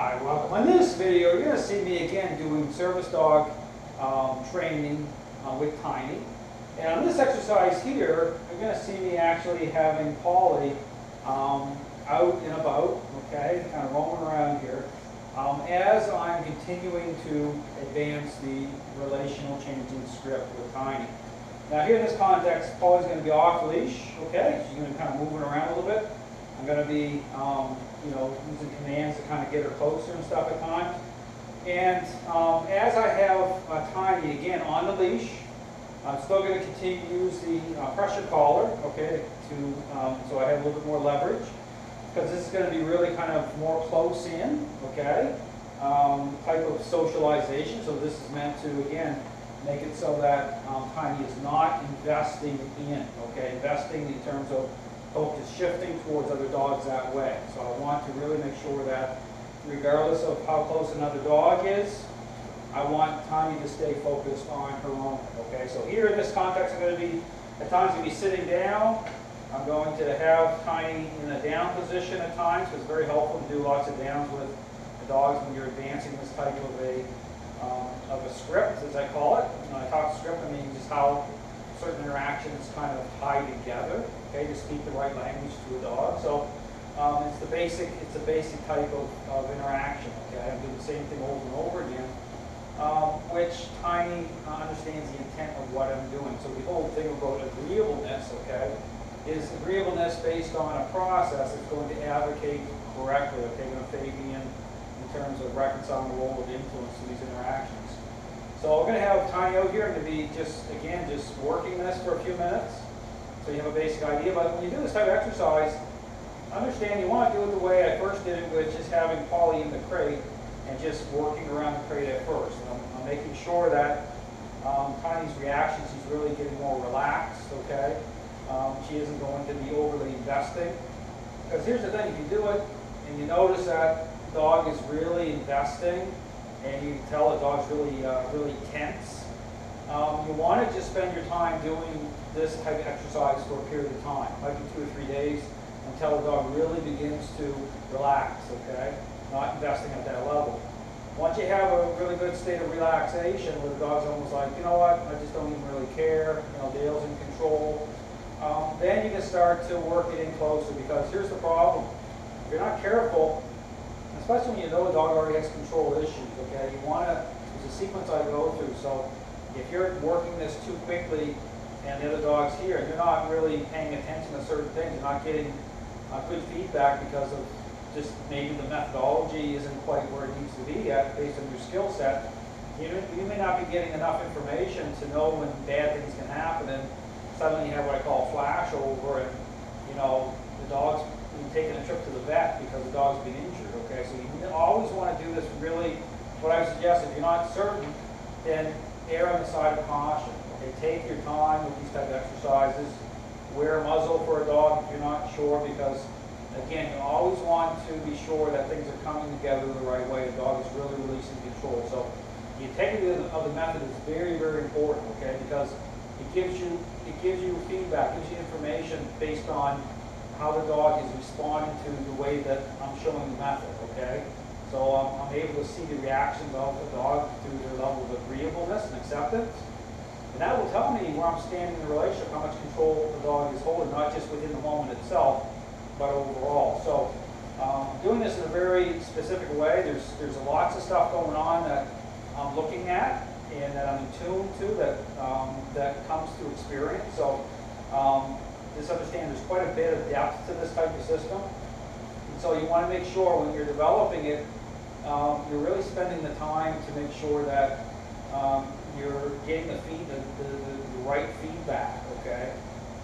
Hi, welcome. On this video, you're going to see me again doing service dog training with Tiny. And on this exercise here, you're going to see me actually having Polly out and about, okay, kind of roaming around here, as I'm continuing to advance the relational changing script with Tiny. Now here in this context, Polly's going to be off leash, okay? She's going to be kind of moving around a little bit. I'm going to be, using commands to kind of get her closer and stuff at times. And as I have Tiny again on the leash, I'm still going to continue to use the pressure collar, okay, so I have a little bit more leverage, because this is going to be really kind of more close in, okay, type of socialization. So this is meant to, again, make it so that Tiny is not investing in, okay, investing in terms of focus shifting towards other dogs that way. So I want to really make sure that regardless of how close another dog is, I want Tiny to stay focused on her own. Okay, so here in this context, I'm going to be, at times, going to be sitting down. I'm going to have Tiny in a down position at times, because it's very helpful to do lots of downs with the dogs when you're advancing this type of a script, as I call it. When I talk script, I mean just how certain interactions kind of tie together, okay, to speak the right language to a dog. So it's a basic type of interaction, okay. I'm doing the same thing over and over again, which Tiny understands the intent of what I'm doing. So the whole thing about agreeableness, okay, is agreeableness based on a process that's going to advocate correctly, okay, going to Fabian in terms of reconciling the role of influence in these interactions. So we're going to have Tiny out here. I'm going to be just working this for a few minutes, so you have a basic idea. But when you do this type of exercise, understand you want to do it the way I first did it, with just having Polly in the crate and just working around the crate at first. And I'm making sure that Tiny's reaction, she's really getting more relaxed, okay? She isn't going to be overly investing. Because here's the thing, if you do it and you notice that the dog is really investing, and you can tell the dog's really tense, you want to just spend your time doing this type of exercise for a period of time, might be 2 or 3 days, until the dog really begins to relax, okay? Not investing at that level. Once you have a really good state of relaxation, where the dog's almost like, you know what, I just don't even really care, Dale's in control, then you can start to work it in closer, because here's the problem. If you're not careful, especially when you know the dog already has control issues, okay, you want to, there's a sequence I go through, so if you're working this too quickly and the other dog's here, and you're not really paying attention to certain things, you're not getting good feedback because of just maybe the methodology isn't quite where it needs to be yet based on your skill set, you may not be getting enough information to know when bad things can happen, and suddenly you have what I call flashover, and the dog's taking a trip to the vet because the dog's been injured, okay? So you always want to do this really, what I suggest, if you're not certain, then err on the side of caution, okay? Take your time with these type of exercises. Wear a muzzle for a dog if you're not sure, because again, you always want to be sure that things are coming together the right way. The dog is really releasing control. So the integrity of the method is very, very important, okay? Because it gives you feedback, gives you information based on how the dog is responding to the way that I'm showing the method, okay? So I'm able to see the reactions of the dog through their level of agreeableness and acceptance. And that will tell me where I'm standing in the relationship, how much control the dog is holding, not just within the moment itself, but overall. So doing this in a very specific way, there's lots of stuff going on that I'm looking at and that I'm in tune to, that comes through experience. So just understand there's quite a bit of depth to this type of system. And so you want to make sure when you're developing it, you're really spending the time to make sure that you're getting the right feedback, okay,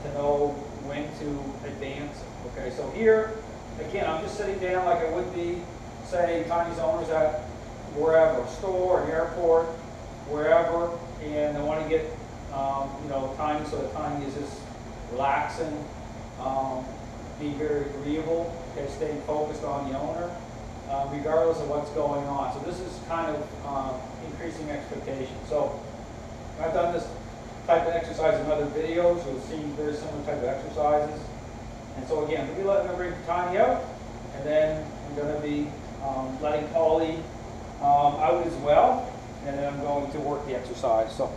to know when to advance it, okay. So here, again, I'm just sitting down like I would be, say, Tiny's owner's at wherever, a store, an airport, wherever, and I want to get, Tiny, so that Tiny is just relaxing, being very agreeable, okay, staying focused on the owner, regardless of what's going on. So this is kind of increasing expectations. So I've done this type of exercise in other videos. You'll see very similar type of exercises. And so again, let me bring Tiny out, and then I'm going to be letting Polly out as well, and then I'm going to work the exercise. So.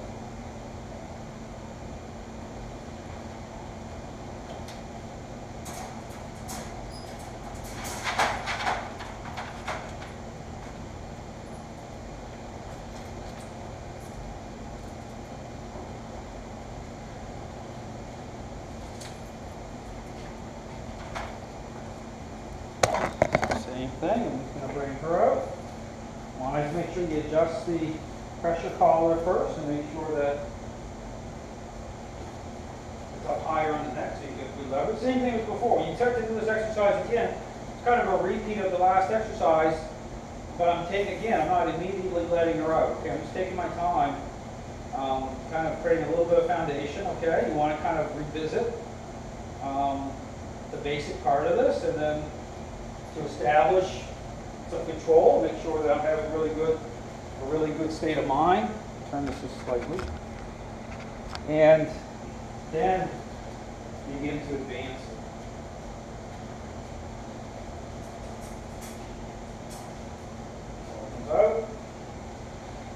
Same thing, I'm just going to bring her out. Want to make sure you adjust the pressure collar first and make sure that it's up higher on the neck so you get good leverage. Same thing as before. When you start to do this exercise again, it's kind of a repeat of the last exercise, but I'm taking, again, I'm not immediately letting her out. Okay, I'm just taking my time, kind of creating a little bit of foundation. Okay, you want to kind of revisit the basic part of this, and then to establish some control, make sure that I'm having a really good state of mind. Turn this just slightly. And then begin to advance it. Opens out.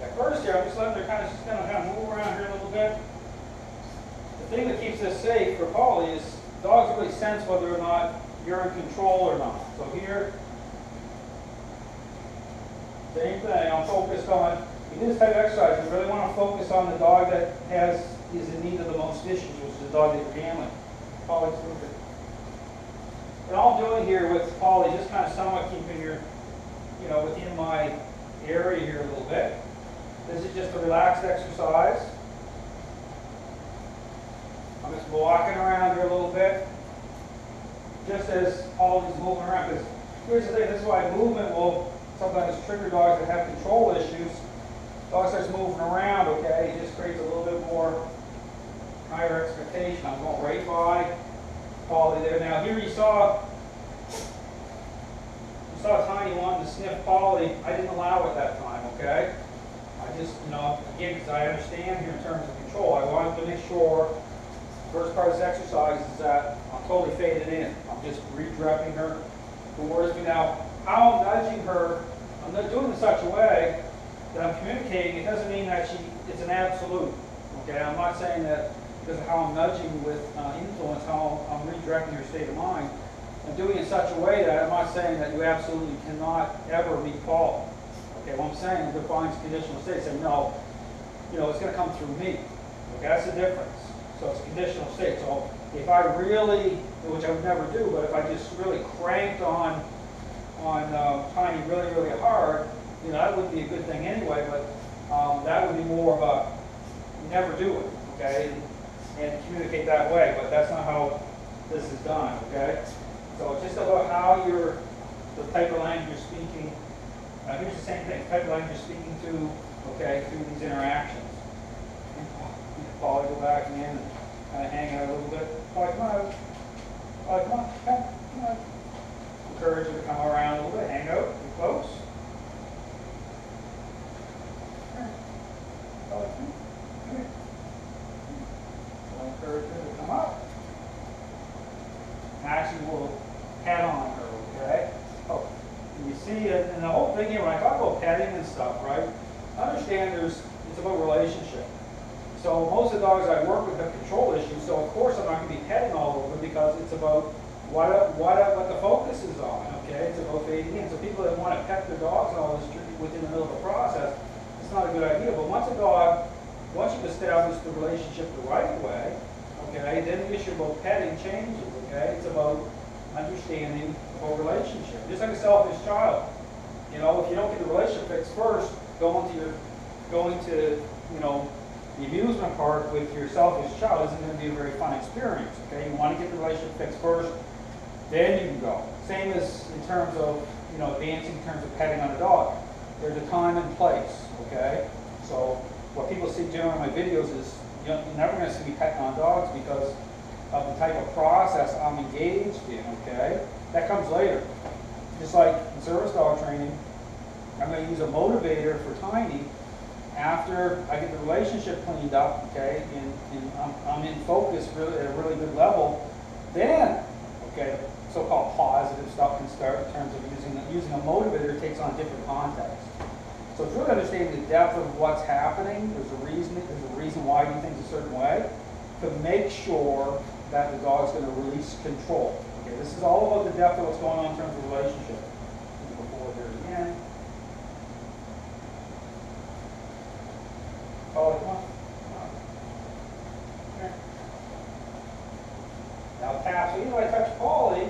At first here, I'm just letting her kind of move around here a little bit. The thing that keeps this safe for Polly is dogs really sense whether or not you're in control or not. So here, same thing, I'm focused on, in this type of exercise, you really want to focus on the dog that is in need of the most issues, which is the dog that you're handling. Polly's moving. And all I'm doing here with Polly, just kind of somewhat keeping her, within my area here a little bit. This is just a relaxed exercise. I'm just walking around here a little bit, just as Polly's moving around. Because here's the thing, this is why movement will sometimes trigger dogs that have control issues. Dog starts moving around, okay, it just creates a little bit more higher expectation. I'm going right by Polly there. Now here you saw Tiny wanting to sniff Polly. I didn't allow it that time, okay? I just, again, because I understand here in terms of control, I wanted to make sure the first part of this exercise is that I'm totally faded in. I'm just redirecting her towards me. Now, how I'm nudging her, I'm not doing it in such a way that I'm communicating. It doesn't mean that it's an absolute. Okay, I'm not saying that because of how I'm nudging with influence, how I'm redirecting your state of mind. I'm doing it in such a way that I'm not saying that you absolutely cannot ever be Paul. Okay, what I'm saying defines conditional state. Saying no, it's going to come through me. Okay, that's the difference. So it's a conditional state. So if I really, which I would never do, but if I just really cranked on Tiny really, really hard, that wouldn't be a good thing anyway, but that would be more of a never do it, okay, and communicate that way, but that's not how this is done, okay? So it's just about how the type of language you're speaking. Here's the same thing, type of language you're speaking to, okay, through these interactions. Polly, go back in and kind of hang out a little bit. Polly, come on. Polly, come on. Come on. Encourage her to come around a little bit. Hang out. Be close. Polly, come here. I'll encourage her to come up. Actually, we'll pet on her, okay? Oh, you see, and the whole thing here, when I talk about petting and stuff, right? Understand it's about relationship. So most of the dogs I work with have control issues, so of course I'm not going to be petting all over because it's about what the focus is on, okay? It's about fading in. So people that want to pet their dogs and all this within the middle of the process, it's not a good idea. But once you've established the relationship the right way, okay, then the issue about petting changes, okay? It's about understanding about relationship. Just like a selfish child. If you don't get the relationship fixed first, going to the amusement park with your selfish child isn't going to be a very fun experience, okay? You want to get the relationship fixed first, then you can go. Same as in terms of, advancing in terms of petting on a dog. There's a time and place, okay? So what people see generally in my videos is you're never going to see me petting on dogs because of the type of process I'm engaged in, okay? That comes later. Just like in service dog training, I'm going to use a motivator for Tiny after I get the relationship cleaned up, okay, and I'm in focus really at a really good level. Then, okay, so-called positive stuff can start in terms of using a motivator. It takes on different contexts. So it's really understanding the depth of what's happening. There's a reason why you do things a certain way, to make sure that the dog's going to release control. Okay, this is all about the depth of what's going on in terms of relationship. Before here again. Oh, come on. Here. Now tap. So even if I touch Polly,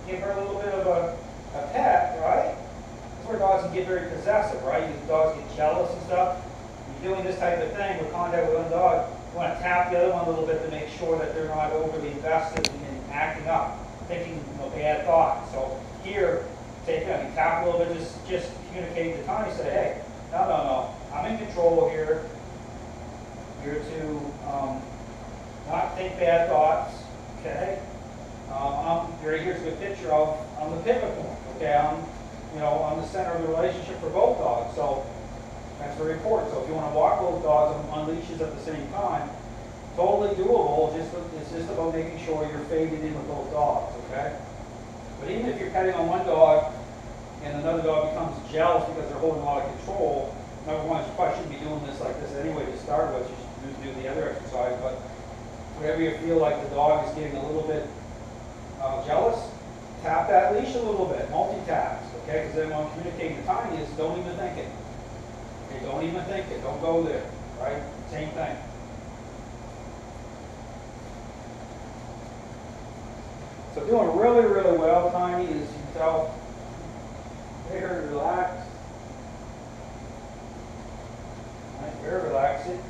give her a little bit of a pet, right? That's where dogs can get very possessive, right? Dogs get jealous and stuff. You're doing this type of thing with contact with one dog, you want to tap the other one a little bit to make sure that they're not overly invested in acting up, thinking bad thoughts. So here, take it, you tap a little bit, just communicate to Tiny, say, hey, no, I'm in control here. You're to not think bad thoughts, okay? Here's a good picture of, I'm the pivot point, okay? I'm the center of the relationship for both dogs, so that's very important. So if you want to walk both dogs on leashes at the same time, totally doable. It's just about making sure you're faded in with both dogs, okay? But even if you're petting on one dog and another dog becomes jealous because they're holding a lot of control, number one, you probably shouldn't be doing this like this anyway to start with. You should do the other exercise. But whenever you feel like the dog is getting a little bit jealous, tap that leash a little bit, multitask, okay? Because then when I'm communicating to Tiny is don't even think it. Okay, don't even think it. Don't go there, right? Same thing. So doing really, really well, Tiny, as you can tell, very relaxed. Right, very relaxing.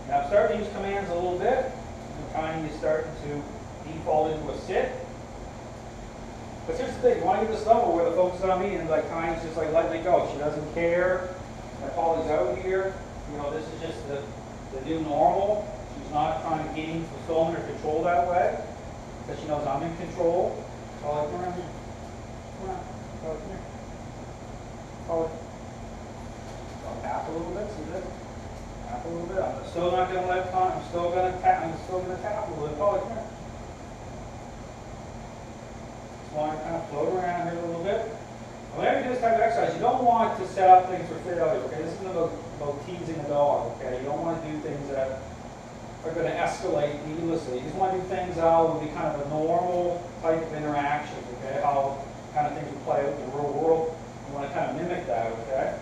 Now I'm starting to use commands a little bit. And Tiny is starting to default into a sit. But here's the thing, you want to get this level where the focus is on me and like Tiny's just like letting it go. She doesn't care that Polly's out here. This is just the new normal. She's not trying to gain fulfillment or control that way. Because she knows I'm in control. Polly, come around here. Come on. Polly, come here. Polly. I'll tap a little bit, see this? Tap a little bit. I'm still not going to let Tiny, I'm still going to tap a little bit. Polly, come here. Want to kind of float around here a little bit. Whenever you do this type of exercise, you don't want to set up things for failure, okay? This isn't about teasing a dog, okay? You don't want to do things that are going to escalate needlessly. You just want to do things that will be kind of a normal type of interaction, okay? How kind of things would play out in the real world. You want to kind of mimic that, okay?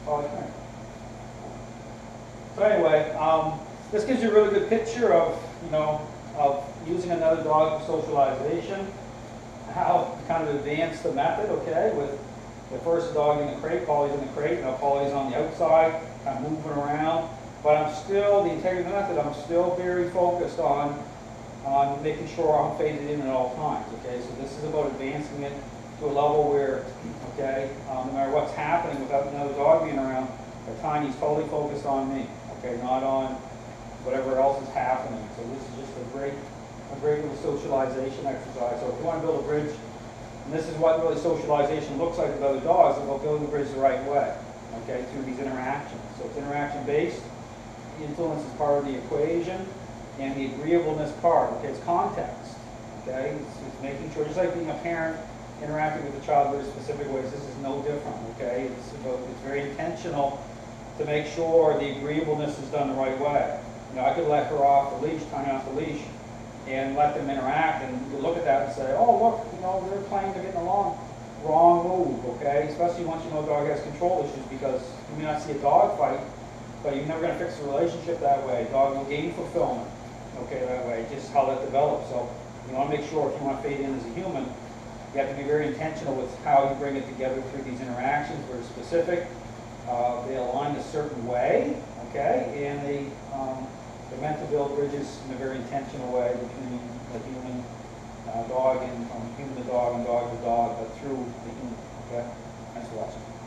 Okay. So anyway, this gives you a really good picture of, of using another dog for socialization, how to kind of advance the method, okay, with the first dog in the crate, Polly's in the crate, now Polly's on the outside, kind of moving around, but I'm still, the integrity of the method, I'm still very focused on making sure I'm faded in at all times, okay, so this is about advancing it to a level where, okay, no matter what's happening without another dog being around, Tiny's totally focused on me, okay, not on whatever else is happening. So this is just a great little socialization exercise. So if you want to build a bridge, and this is what really socialization looks like with other dogs, it's about building the bridge the right way, okay, through these interactions. So it's interaction based, influence is part of the equation, and the agreeableness part, okay, it's context, okay, it's making sure, just like being a parent interacting with a child in very specific ways, this is no different, okay, it's very intentional to make sure the agreeableness is done the right way. I could let her off the leash, Tiny off the leash, and let them interact, and you look at that and say, oh, look, they're playing, they're getting along. Wrong move, okay? Especially once you know a dog has control issues, because you may not see a dog fight, but you're never going to fix the relationship that way. Dog will gain fulfillment, okay, that way, just how that develops. So you want to make sure if you want to fade in as a human, you have to be very intentional with how you bring it together through these interactions, very specific. They align a certain way, okay, and they're meant to build bridges in a very intentional way between the human dog and from human to dog and dog to dog, but through the human. Okay, thanks for watching.